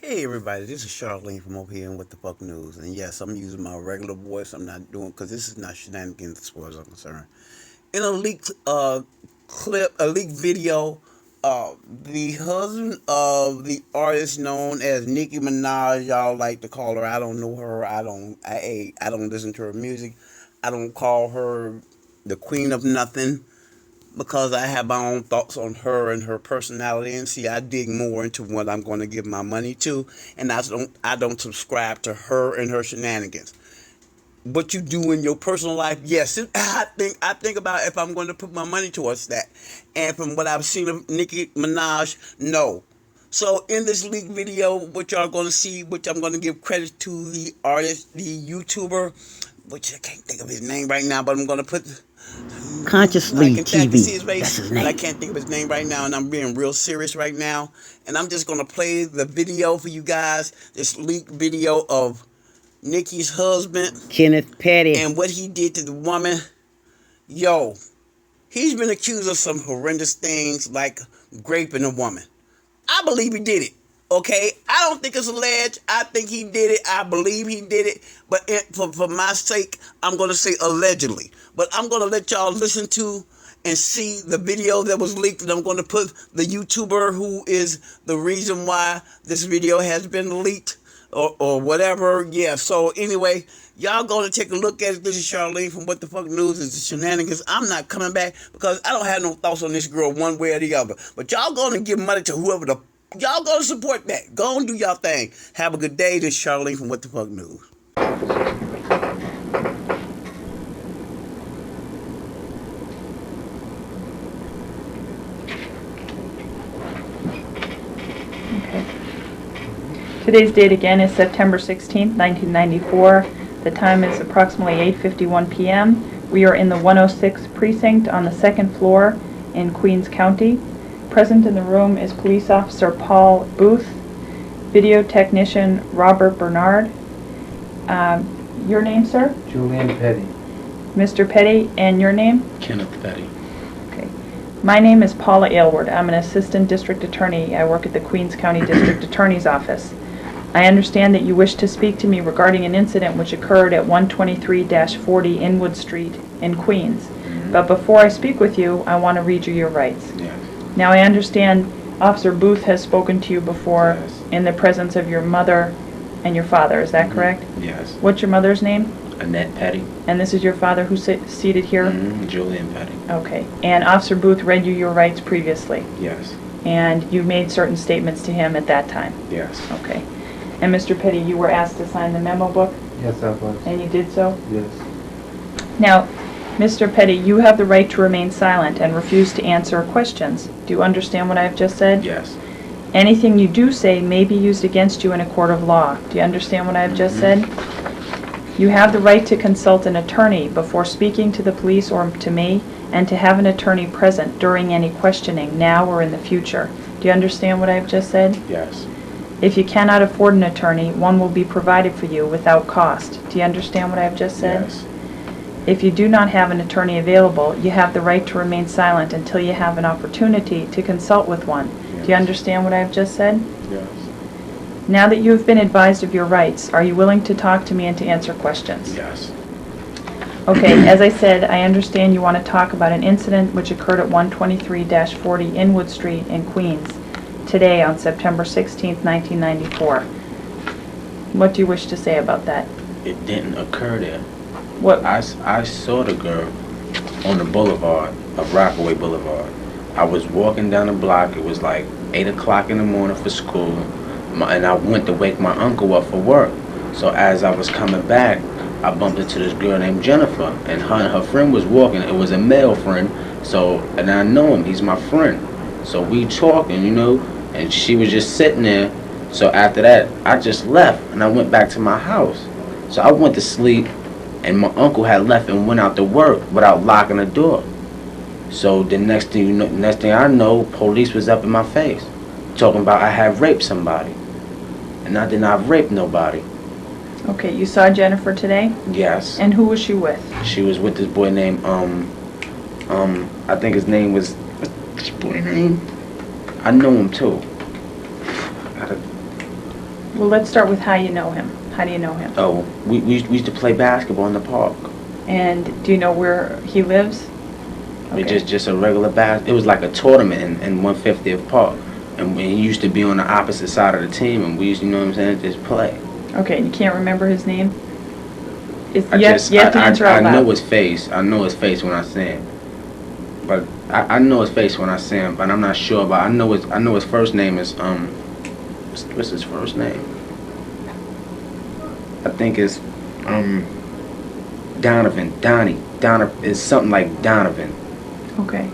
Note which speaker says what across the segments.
Speaker 1: Hey everybody, this is Charlene from over here in What the Fuck News. And yes, I'm using my regular voice. I'm not doing, because this is not shenanigans as far as I'm concerned. In a leaked clip, a leaked video, the husband of the artist known as Nicki Minaj, y'all like to call her. I don't know her. I don't listen to her music. I don't call her the queen of nothing because I have my own thoughts on her and her personality, and see, I dig more into what I'm going to give my money to, and I don't subscribe to her and her shenanigans. What you do in your personal life, yes, I think about if I'm going to put my money towards that, and from what I've seen of Nicki Minaj, no. So in this leak video, what y'all going to see, which I'm going to give credit to the artist, the YouTuber, which I can't think of his name right now, but I'm going to put I
Speaker 2: Consciously
Speaker 1: can I can see
Speaker 2: TV.
Speaker 1: his
Speaker 2: That's
Speaker 1: face,
Speaker 2: his
Speaker 1: but I
Speaker 2: name.
Speaker 1: can't think of his name right now, and I'm being real serious right now. And I'm just gonna play the video for you guys. This leaked video of Nikki's husband
Speaker 2: Kenneth Petty.
Speaker 1: and what he did to the woman. Yo, he's been accused of some horrendous things like raping a woman. I believe he did it. Okay, I don't think it's alleged. I think he did it. I believe he did it. But for my sake, I'm going to say allegedly. But I'm going to let y'all listen to and see the video that was leaked. And I'm going to put the YouTuber who is the reason why this video has been leaked or whatever. Yeah, so anyway, y'all going to take a look at it. This is Charlene from What the Fuck News. It's the shenanigans. I'm not coming back because I don't have no thoughts on this girl one way or the other. But y'all going to give money to whoever the y'all gonna support that. Go and do y'all thing. Have a good day. This is Charlene from What the Fuck News.
Speaker 3: Okay. Today's date again is September 16th, 1994. The time is approximately 8:51 p.m. We are in the 106th precinct on the second floor in Queens County. Present in the room is Police Officer Paul Booth, Video Technician Robert Bernard. Your name, sir?
Speaker 4: Julian Petty.
Speaker 3: Mr. Petty, and your name?
Speaker 4: Kenneth Petty.
Speaker 3: Okay. My name is Paula Aylward. I'm an Assistant District Attorney. I work at the Queens County District Attorney's Office. I understand that you wish to speak to me regarding an incident which occurred at 123-40 Inwood Street in Queens. But before I speak with you, I want to read you your rights.
Speaker 4: Yes.
Speaker 3: Now, I understand Officer Booth has spoken to you before
Speaker 4: Yes.
Speaker 3: in the presence of your mother and your father. Is that correct?
Speaker 4: Yes.
Speaker 3: What's your mother's name?
Speaker 4: Annette Petty.
Speaker 3: And this is your father who's seated here?
Speaker 4: Julian Petty.
Speaker 3: Okay. And Officer Booth read you your rights previously?
Speaker 4: Yes.
Speaker 3: And you made certain statements to him at that time?
Speaker 4: Yes.
Speaker 3: Okay. And Mr. Petty, you were asked to sign the memo book?
Speaker 4: Yes, I was.
Speaker 3: And you did so?
Speaker 4: Yes.
Speaker 3: Now, Mr. Petty, you have the right to remain silent and refuse to answer questions. Do you understand what I have just said?
Speaker 4: Yes.
Speaker 3: Anything you do say may be used against you in a court of law. Do you understand what I have just said? You have the right to consult an attorney before speaking to the police or to me, and to have an attorney present during any questioning, now or in the future. Do you understand what I have just said?
Speaker 4: Yes.
Speaker 3: If you cannot afford an attorney, one will be provided for you without cost. Do you understand what I have just said?
Speaker 4: Yes.
Speaker 3: If you do not have an attorney available, you have the right to remain silent until you have an opportunity to consult with one. Do you
Speaker 4: Yes.
Speaker 3: understand what I have just said?
Speaker 4: Yes.
Speaker 3: Now that you have been advised of your rights, are you willing to talk to me and to answer questions?
Speaker 4: Yes.
Speaker 3: Okay, as I said, I understand you want to talk about an incident which occurred at 123-40 Inwood Street in Queens today on September 16th, 1994. What do you wish to say about that?
Speaker 4: It didn't occur there.
Speaker 3: What?
Speaker 4: I saw the girl on the boulevard of Rockaway Boulevard. I was walking down the block. It was like 8 o'clock in the morning for school. And I went to wake my uncle up for work. So as I was coming back, I bumped into this girl named Jennifer, and her friend was walking. It was a male friend, and I know him. He's my friend. So we talking, and she was just sitting there. So after that, I just left, and I went back to my house. So I went to sleep, and my uncle had left and went out to work without locking the door. So the next thing I know, police was up in my face, talking about I had raped somebody. And I did not rape nobody.
Speaker 3: Okay, you saw Jennifer today?
Speaker 4: Yes.
Speaker 3: And who was she with?
Speaker 4: She was with this boy named, I think his name was, what's this boy name? I know him too.
Speaker 3: Well, let's start with how you know him. How do you know him?
Speaker 4: Oh, we used to play basketball in the park.
Speaker 3: And do you know where he lives?
Speaker 4: It just a regular it was like a tournament in 150th Park, and we used to be on the opposite side of the team, and we used to, you know what I'm saying, just play.
Speaker 3: Okay, you can't remember his name? You
Speaker 4: I
Speaker 3: have to answer out loud.
Speaker 4: know his face. I know his face when I see him. But I know his face when I see him, but I'm not sure. But I know his first name is what's his first name? I think it's Donovan. Donovan is something like Donovan.
Speaker 3: Okay.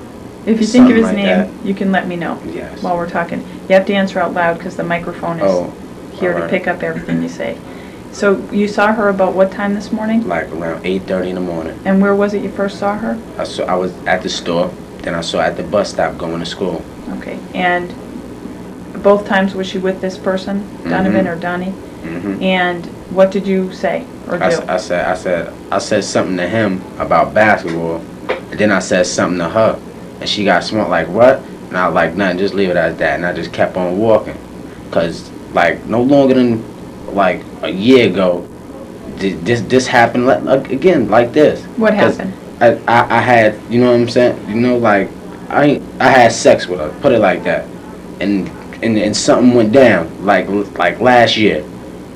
Speaker 3: If you think of his
Speaker 4: Something like
Speaker 3: name,
Speaker 4: that.
Speaker 3: you can let me know
Speaker 4: Yes.
Speaker 3: while we're talking. You have to answer out loud because the microphone is here to
Speaker 4: alright.
Speaker 3: pick up everything you say. So you saw her about what time this morning?
Speaker 4: Like around 8:30 in the morning.
Speaker 3: And where was it you first saw her?
Speaker 4: I was at the store, then I saw her at the bus stop going to school.
Speaker 3: Okay. And both times was she with this person, Donovan or Donnie?
Speaker 4: Mm-hmm.
Speaker 3: And what did you say or do?
Speaker 4: I said something to him about basketball, and then I said something to her, and she got smart like, what? And I was like, nothing, just leave it as that, and I just kept on walking, cause like no longer than like a year ago, this happened again like this.
Speaker 3: What happened?
Speaker 4: I had, you know what I'm saying, you know, like I had sex with her, put it like that, and something went down like last year,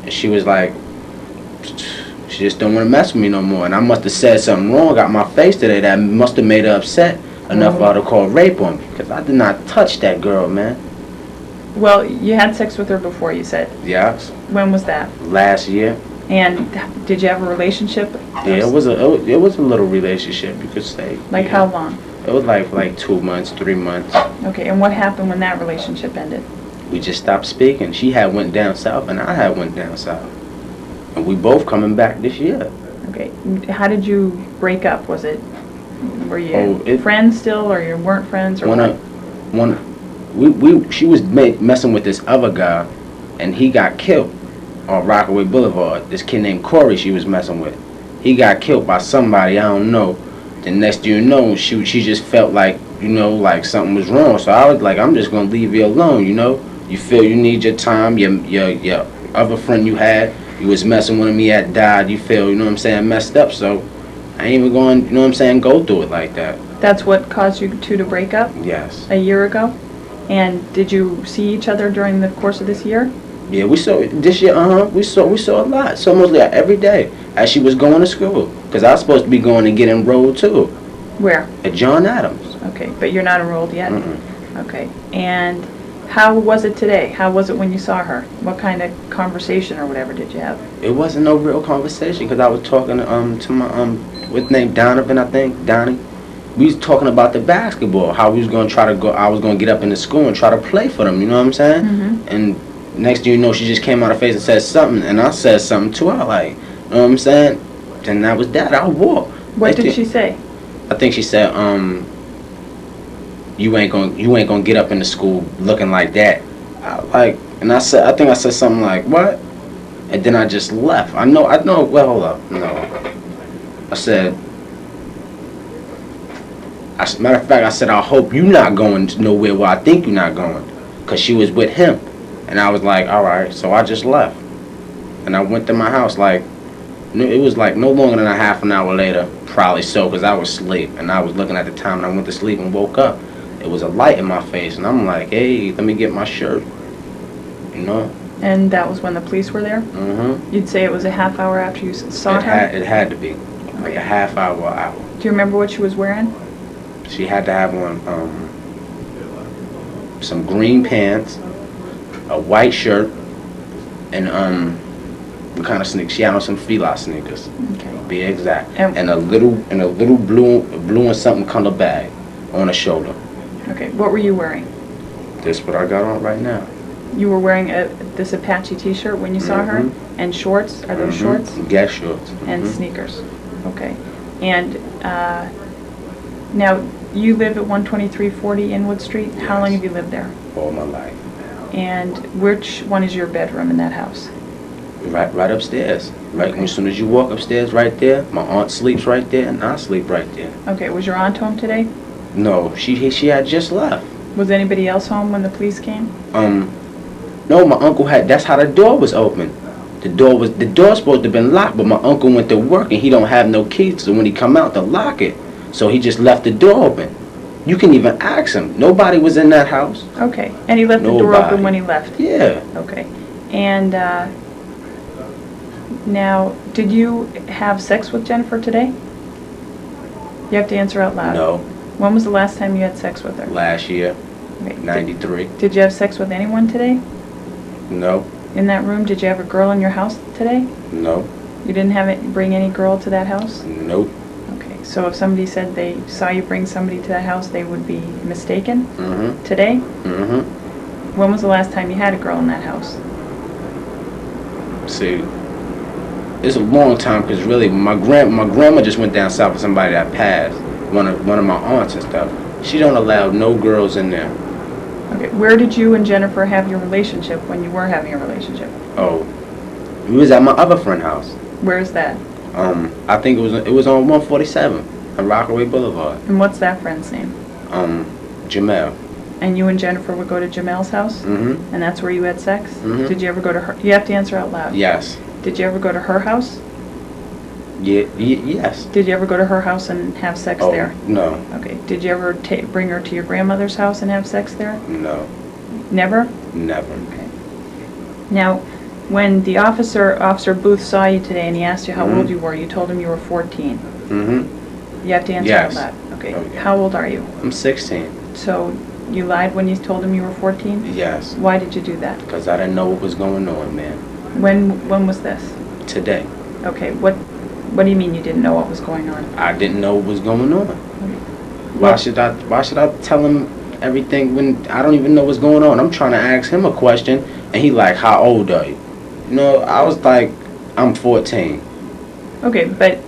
Speaker 4: and she was like, she just don't want to mess with me no more, and I must have said something wrong, got my face today that must have made her upset enough for her to call rape on me, because I did not touch that girl, man.
Speaker 3: Well, you had sex with her before, you said.
Speaker 4: Yes.
Speaker 3: When was that?
Speaker 4: Last year.
Speaker 3: And did you have a relationship?
Speaker 4: Yeah, it was a little relationship, you could say.
Speaker 3: Like
Speaker 4: yeah.
Speaker 3: how long?
Speaker 4: It was like 2 months, 3 months.
Speaker 3: Okay, and what happened when that relationship ended?
Speaker 4: We just stopped speaking. She had went down south, and I had went down south, and we both coming back this year.
Speaker 3: Okay, how did you break up? Were you friends still, or you weren't friends, or what?
Speaker 4: She was messing with this other guy, and he got killed on Rockaway Boulevard. This kid named Corey she was messing with. He got killed by somebody, I don't know. The next thing you know, she just felt like, you know, like something was wrong. So I was like, I'm just gonna leave you alone, you know. You feel you need your time. Your other friend you had, you was messing with him, he had died. You feel, you know what I'm saying, messed up. So I ain't even going, you know what I'm saying, go through it like that.
Speaker 3: That's what caused you two to break up?
Speaker 4: Yes.
Speaker 3: A year ago? And did you see each other during the course of this year?
Speaker 4: Yeah, we saw this year. We saw a lot. So mostly every day as she was going to school, because I was supposed to be going and get enrolled too.
Speaker 3: Where?
Speaker 4: At John Adams.
Speaker 3: Okay, but you're not enrolled yet.
Speaker 4: Mm-mm.
Speaker 3: Okay, and how was it today? How was it when you saw her? What kind of conversation or whatever did you have?
Speaker 4: It wasn't no real conversation, because I was talking to my what's name, Donovan, I think, Donnie. We was talking about the basketball, how we was gonna try to go. I was gonna get up in the school and try to play for them. You know what I'm saying?
Speaker 3: Mm-hmm.
Speaker 4: And next thing you know, she just came out of her face and said something, and I said something to her, like, you know what I'm saying? And that was that. I walked.
Speaker 3: What did she say?
Speaker 4: I think she said, you ain't gonna get up in the school looking like that. I think I said something like, what? And then I just left. I know. Well, hold up. No. I said. Matter of fact, I said, I hope you not going nowhere where I think you're not going, because she was with him. And I was like, all right. So I just left, and I went to my house. Like, it was like no longer than a half an hour later, probably so, because I was asleep, and I was looking at the time, and I went to sleep and woke up. It was a light in my face, and I'm like, hey, let me get my shirt, you know.
Speaker 3: And that was when the police were there?
Speaker 4: Mm-hmm.
Speaker 3: You'd say it was a half hour after you saw her?
Speaker 4: It had to be like a half hour.
Speaker 3: Do you remember what she was wearing?
Speaker 4: She had to have on some green pants, a white shirt, and what kind of sneakers? She had on some Fila sneakers.
Speaker 3: Okay.
Speaker 4: To be exact. And a little blue and something color bag on her shoulder.
Speaker 3: Okay. What were you wearing?
Speaker 4: This what I got on right now.
Speaker 3: You were wearing this Apache T-shirt when you saw her, and shorts. Are those shorts?
Speaker 4: Gas shorts.
Speaker 3: And sneakers. Okay. And now you live at 12340 Inwood Street.
Speaker 4: Yes.
Speaker 3: How long have you lived there?
Speaker 4: All my life.
Speaker 3: And which one is your bedroom in that house?
Speaker 4: Right upstairs. Right. As soon as you walk upstairs, right there. My aunt sleeps right there, and I sleep right there.
Speaker 3: Okay. Was your aunt home today?
Speaker 4: No, she had just left.
Speaker 3: Was anybody else home when the police came?
Speaker 4: No, my uncle had. That's how the door was open. The door supposed to have been locked, but my uncle went to work and he don't have no keys. So when he come out to lock it, so he just left the door open. You can even ask him. Nobody was in that house.
Speaker 3: Okay, and he left the door open when he left?
Speaker 4: Yeah.
Speaker 3: Okay, and now, did you have sex with Jennifer today? You have to answer out loud.
Speaker 4: No.
Speaker 3: When was the last time you had sex with her?
Speaker 4: Last year,
Speaker 3: Okay.
Speaker 4: 93.
Speaker 3: Did you have sex with anyone today?
Speaker 4: No.
Speaker 3: In that room, did you have a girl in your house today?
Speaker 4: No.
Speaker 3: You didn't bring any girl to that house?
Speaker 4: Nope.
Speaker 3: Okay, so if somebody said they saw you bring somebody to that house, they would be mistaken?
Speaker 4: Mm-hmm.
Speaker 3: Today?
Speaker 4: Mm-hmm.
Speaker 3: When was the last time you had a girl in that house?
Speaker 4: See, it's a long time because really my grandma just went down south with somebody that passed. One of my aunts and stuff. She don't allow no girls in there.
Speaker 3: Okay, where did you and Jennifer have your relationship when you were having a relationship?
Speaker 4: Oh, we was at my other friend's house.
Speaker 3: Where is that?
Speaker 4: I think it was on 147 on Rockaway Boulevard.
Speaker 3: And what's that friend's name?
Speaker 4: Jamel.
Speaker 3: And you and Jennifer would go to Jamel's house?
Speaker 4: Mm-hmm.
Speaker 3: And that's where you had sex?
Speaker 4: Mm-hmm.
Speaker 3: Did you ever go to her? You have to answer out loud.
Speaker 4: Yes.
Speaker 3: Did you ever go to her house?
Speaker 4: Yeah. Yes.
Speaker 3: Did you ever go to her house and have sex
Speaker 4: Oh,
Speaker 3: there?
Speaker 4: no.
Speaker 3: Okay. Did you ever bring her to your grandmother's house and have sex there?
Speaker 4: No.
Speaker 3: Never?
Speaker 4: Never.
Speaker 3: Okay. Now, when the Officer Booth saw you today and he asked you how
Speaker 4: Mhm.
Speaker 3: old you were, you told him you were 14.
Speaker 4: Mm-hmm.
Speaker 3: You have to answer
Speaker 4: Yes.
Speaker 3: out loud. Okay.
Speaker 4: Oh, yeah.
Speaker 3: How old are you?
Speaker 4: I'm 16.
Speaker 3: So you lied when you told him you were 14?
Speaker 4: Yes.
Speaker 3: Why did you do that?
Speaker 4: Because I didn't know what was going on, man.
Speaker 3: When was this?
Speaker 4: Today.
Speaker 3: Okay. What do you mean you didn't know what was going on?
Speaker 4: I didn't know what was going on. Why should I tell him everything when I don't even know what's going on? I'm trying to ask him a question and he like, how old are you? You know, I was like, I'm 14.
Speaker 3: Okay, but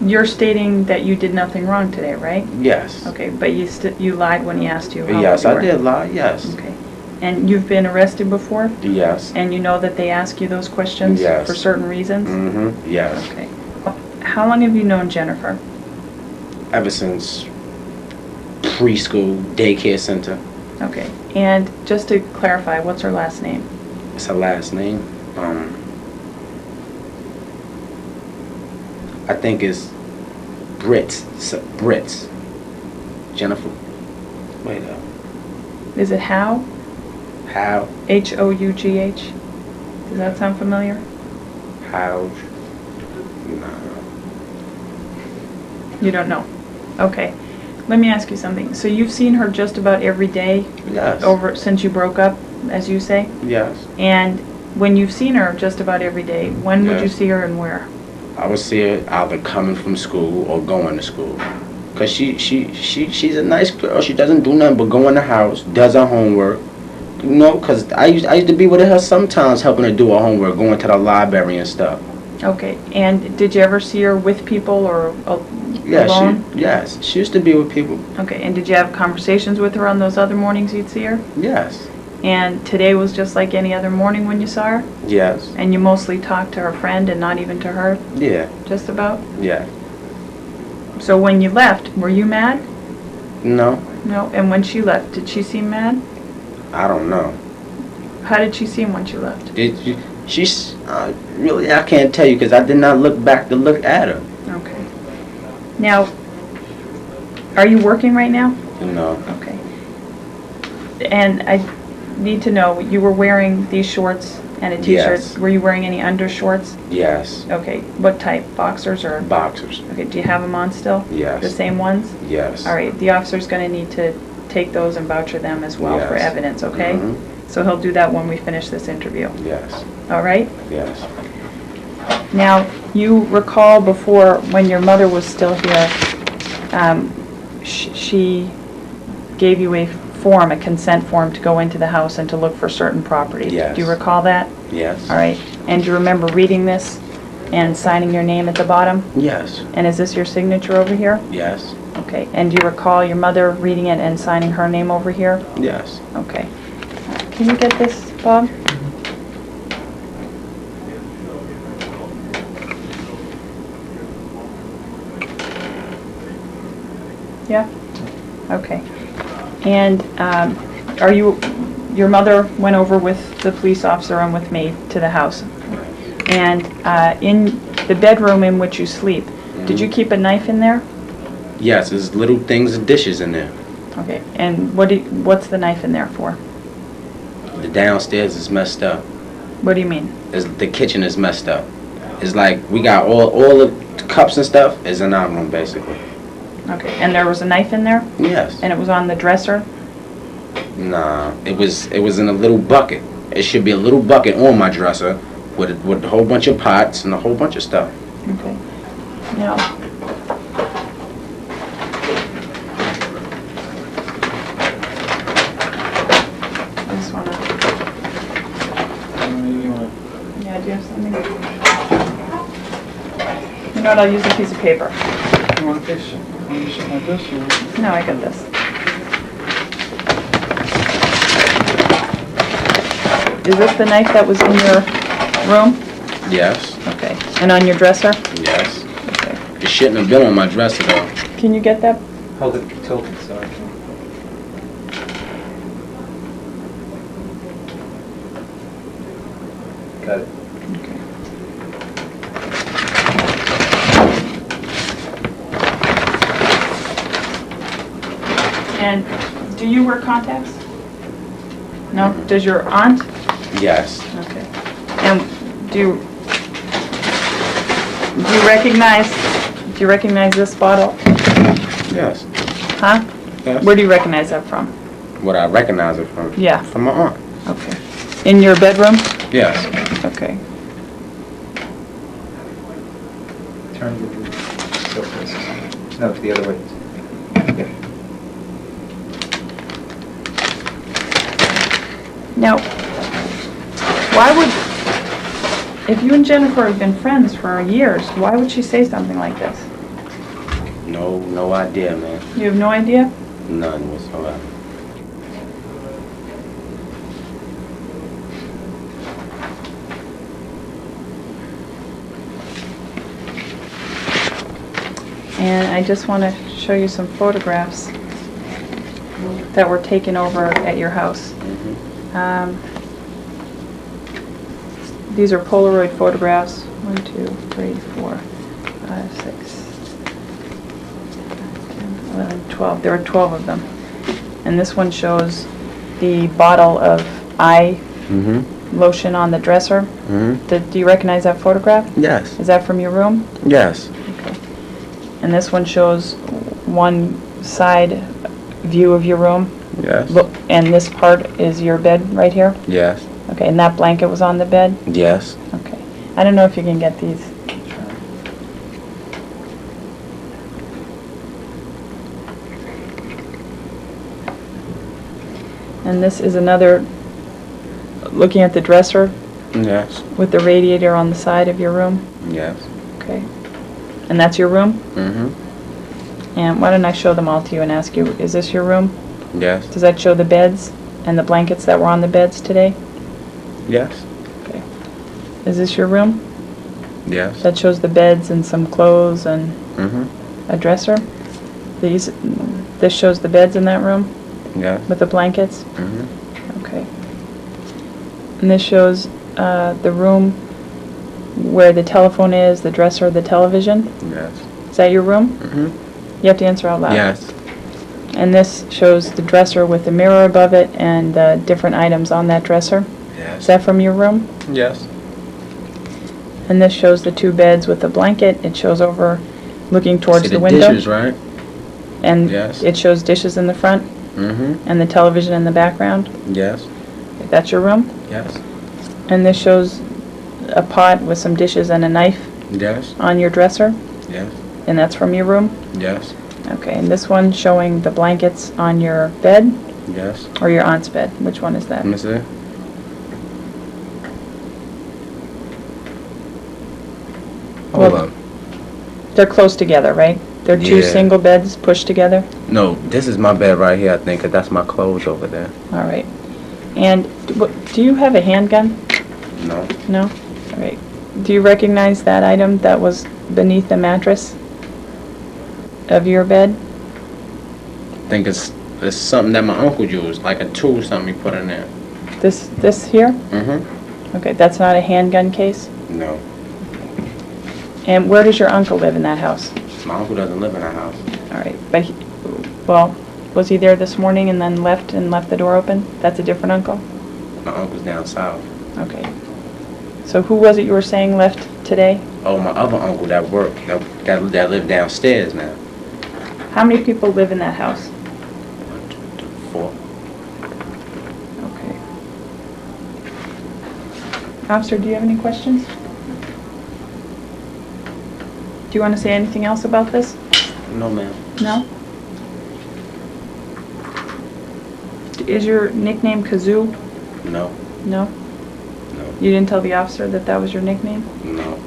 Speaker 3: you're stating that you did nothing wrong today, right?
Speaker 4: Yes.
Speaker 3: Okay, but you lied when he asked you how
Speaker 4: Yes,
Speaker 3: old you
Speaker 4: I
Speaker 3: were.
Speaker 4: did lie, yes.
Speaker 3: Okay. And you've been arrested before?
Speaker 4: Yes.
Speaker 3: And you know that they ask you those questions
Speaker 4: Yes.
Speaker 3: for certain reasons?
Speaker 4: Mm-hmm. Yes.
Speaker 3: Okay. How long have you known Jennifer?
Speaker 4: Ever since preschool, daycare center.
Speaker 3: Okay. And just to clarify, what's her last name?
Speaker 4: It's her last name. I think it's Brits. Jennifer. Wait up.
Speaker 3: Is it How?
Speaker 4: How?
Speaker 3: H-O-U-G-H? Does that sound familiar?
Speaker 4: How? No.
Speaker 3: You don't know? Okay. Let me ask you something. So you've seen her just about every day
Speaker 4: Yes.
Speaker 3: since you broke up, as you say?
Speaker 4: Yes.
Speaker 3: And when you've seen her just about every day, when would you
Speaker 4: Yes.
Speaker 3: see her and where?
Speaker 4: I would see her either coming from school or going to school. Cause she's a nice girl. She doesn't do nothing but go in the house, does her homework. You know, cause I used to be with her sometimes, helping her do her homework, going to the library and stuff.
Speaker 3: Okay. And did you ever see her with people or
Speaker 4: Yeah,
Speaker 3: alone?
Speaker 4: she used to be with people.
Speaker 3: Okay. And did you have conversations with her on those other mornings you'd see her?
Speaker 4: Yes.
Speaker 3: And today was just like any other morning when you saw her?
Speaker 4: Yes.
Speaker 3: And you mostly talked to her friend and not even to her,
Speaker 4: Yeah.
Speaker 3: just about?
Speaker 4: Yeah.
Speaker 3: So when you left, were you mad?
Speaker 4: No,
Speaker 3: No. And when she left, did she seem mad?
Speaker 4: I don't know.
Speaker 3: How did she seem when she left?
Speaker 4: She's really, I can't tell you because I did not look back to look at her.
Speaker 3: Okay. Now, are you working right now?
Speaker 4: No.
Speaker 3: Okay. And I need to know, you were wearing these shorts and a t-shirt.
Speaker 4: Yes.
Speaker 3: Were you wearing any undershorts?
Speaker 4: Yes.
Speaker 3: Okay. What type? Boxers or?
Speaker 4: Boxers.
Speaker 3: Okay. Do you have them on still?
Speaker 4: Yes.
Speaker 3: The same ones?
Speaker 4: Yes.
Speaker 3: All right. The officer's going to need to take those and voucher them as well for
Speaker 4: Yes.
Speaker 3: evidence, okay?
Speaker 4: Mhm.
Speaker 3: So he'll do that when we finish this interview.
Speaker 4: Yes.
Speaker 3: All right?
Speaker 4: Yes.
Speaker 3: Now, you recall before, when your mother was still here, she gave you a form, a consent form, to go into the house and to look for certain property.
Speaker 4: Yes.
Speaker 3: Do you recall that?
Speaker 4: Yes.
Speaker 3: All right. And do you remember reading this and signing your name at the bottom?
Speaker 4: Yes.
Speaker 3: And is this your signature over here?
Speaker 4: Yes.
Speaker 3: Okay. And do you recall your mother reading it and signing her name over here?
Speaker 4: Yes.
Speaker 3: Okay. Can you get this, Bob? Yeah? Okay. And are you your mother went over with the police officer and with me to the house. And in the bedroom in which you sleep, did you keep a knife in there?
Speaker 4: Yes, there's little things and dishes in there.
Speaker 3: Okay, and what's the knife in there for?
Speaker 4: The downstairs is messed up.
Speaker 3: What do you mean?
Speaker 4: The kitchen is messed up. It's like we got all the cups and stuff is in our room basically.
Speaker 3: Okay, and there was a knife in there?
Speaker 4: Yes.
Speaker 3: And it was on the dresser?
Speaker 4: Nah, it was in a little bucket. It should be a little bucket on my dresser with a whole bunch of pots and a whole bunch of stuff.
Speaker 3: Okay. Now, I just want to... Yeah, do you have something? You know what, I'll use a piece of paper.
Speaker 2: You want a piece like this? Or?
Speaker 3: No, I got this. Is this the knife that was in your room?
Speaker 4: Yes.
Speaker 3: Okay. And on your dresser?
Speaker 4: Yes.
Speaker 3: Okay.
Speaker 4: It shouldn't have been on my dresser though.
Speaker 3: Can you get that?
Speaker 2: Hold it, tilt it, sorry. Got it.
Speaker 3: Okay. And do you wear contacts? No? Does your aunt?
Speaker 4: Yes.
Speaker 3: Okay. And do you recognize this bottle?
Speaker 4: Yes.
Speaker 3: Huh?
Speaker 4: Yes.
Speaker 3: Where do you recognize that from?
Speaker 4: What I recognize it from?
Speaker 3: Yeah.
Speaker 4: From my aunt.
Speaker 3: Okay. In your bedroom?
Speaker 4: Yes.
Speaker 3: Okay.
Speaker 2: Turn the tilt this. No, the other way. Okay.
Speaker 3: Now, why would, if you and Jennifer have been friends for years, why would she say something like this?
Speaker 4: No idea, man.
Speaker 3: You have no idea?
Speaker 4: None whatsoever.
Speaker 3: And I just want to show you some photographs that were taken over at your house. These are Polaroid photographs. 1, 2, 3, 4, 5, 6, 10, 11, 12. There are 12 of them. And this one shows the bottle of eye lotion on the dresser. Do you recognize that photograph?
Speaker 4: Yes.
Speaker 3: Is that from your room?
Speaker 4: Yes.
Speaker 3: Okay. And this one shows one side view of your room.
Speaker 4: Yes.
Speaker 3: Look, and this part is your bed right here?
Speaker 4: Yes.
Speaker 3: Okay, and that blanket was on the bed?
Speaker 4: Yes.
Speaker 3: Okay. I don't know if you can get these. And this is another, looking at the dresser
Speaker 4: Yes.
Speaker 3: with the radiator on the side of your room?
Speaker 4: Yes.
Speaker 3: Okay. And that's your room?
Speaker 4: Mm-hmm.
Speaker 3: And why don't I show them all to you and ask you, is this your room?
Speaker 4: Yes.
Speaker 3: Does that show the beds and the blankets that were on the beds today?
Speaker 4: Yes.
Speaker 3: Okay. Is this your room?
Speaker 4: Yes.
Speaker 3: That shows the beds and some clothes and
Speaker 4: Mm-hmm.
Speaker 3: a dresser? This shows the beds in that room
Speaker 4: Yes.
Speaker 3: with the blankets?
Speaker 4: Mm-hmm.
Speaker 3: Okay. And this shows the room where the telephone is, the dresser, the television?
Speaker 4: Yes.
Speaker 3: Is that your room?
Speaker 4: Mm-hmm.
Speaker 3: You have to answer out loud.
Speaker 4: Yes.
Speaker 3: And this shows the dresser with the mirror above it and different items on that dresser?
Speaker 4: Yes.
Speaker 3: Is that from your room?
Speaker 4: Yes.
Speaker 3: And this shows the 2 beds with the blanket. It shows over looking towards
Speaker 4: See
Speaker 3: the
Speaker 4: the
Speaker 3: window.
Speaker 4: dishes, right?
Speaker 3: And
Speaker 4: Yes.
Speaker 3: it shows dishes in the front
Speaker 4: Mm-hmm.
Speaker 3: and the television in the background.
Speaker 4: Yes.
Speaker 3: That's your room?
Speaker 4: Yes.
Speaker 3: And this shows a pot with some dishes and a knife
Speaker 4: Yes.
Speaker 3: on your dresser.
Speaker 4: Yes.
Speaker 3: And that's from your room?
Speaker 4: Yes.
Speaker 3: Okay, and this one showing the blankets on your bed
Speaker 4: Yes.
Speaker 3: or your aunt's bed? Which one is that?
Speaker 4: Let me see. Hold
Speaker 3: Well,
Speaker 4: up.
Speaker 3: They're close together, right? They're 2
Speaker 4: Yeah.
Speaker 3: single beds pushed together?
Speaker 4: No, this is my bed right here, I think, 'cause that's my clothes over there.
Speaker 3: All right. And do you have a handgun?
Speaker 4: No.
Speaker 3: No? All right. Do you recognize that item that was beneath the mattress of your bed?
Speaker 4: I think it's something that my uncle used, like a tool, something he put in there.
Speaker 3: This here?
Speaker 4: Mm-hmm.
Speaker 3: Okay, that's not a handgun case?
Speaker 4: No.
Speaker 3: And where does your uncle live in that house?
Speaker 4: My uncle doesn't live in that house.
Speaker 3: All right, but, well, was he there this morning and then left the door open? That's a different uncle?
Speaker 4: My uncle's down south.
Speaker 3: Okay. So who was it you were saying left today?
Speaker 4: Oh, my other uncle that worked, that lived downstairs now.
Speaker 3: How many people live in that house?
Speaker 4: 1, 2, 3, 4.
Speaker 3: Okay. Officer, do you have any questions? Do you want to say anything else about this?
Speaker 4: No, ma'am.
Speaker 3: No? Is your nickname Kazoo?
Speaker 4: No.
Speaker 3: No?
Speaker 4: No.
Speaker 3: You didn't tell the officer that that was your nickname?
Speaker 4: No.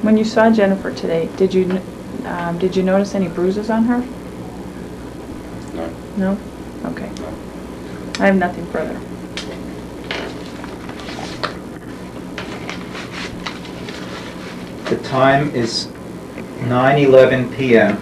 Speaker 3: When you saw Jennifer today, did you notice any bruises on her?
Speaker 4: No.
Speaker 3: No? Okay.
Speaker 4: No.
Speaker 3: I have nothing further.
Speaker 2: The time is 9:11 p.m.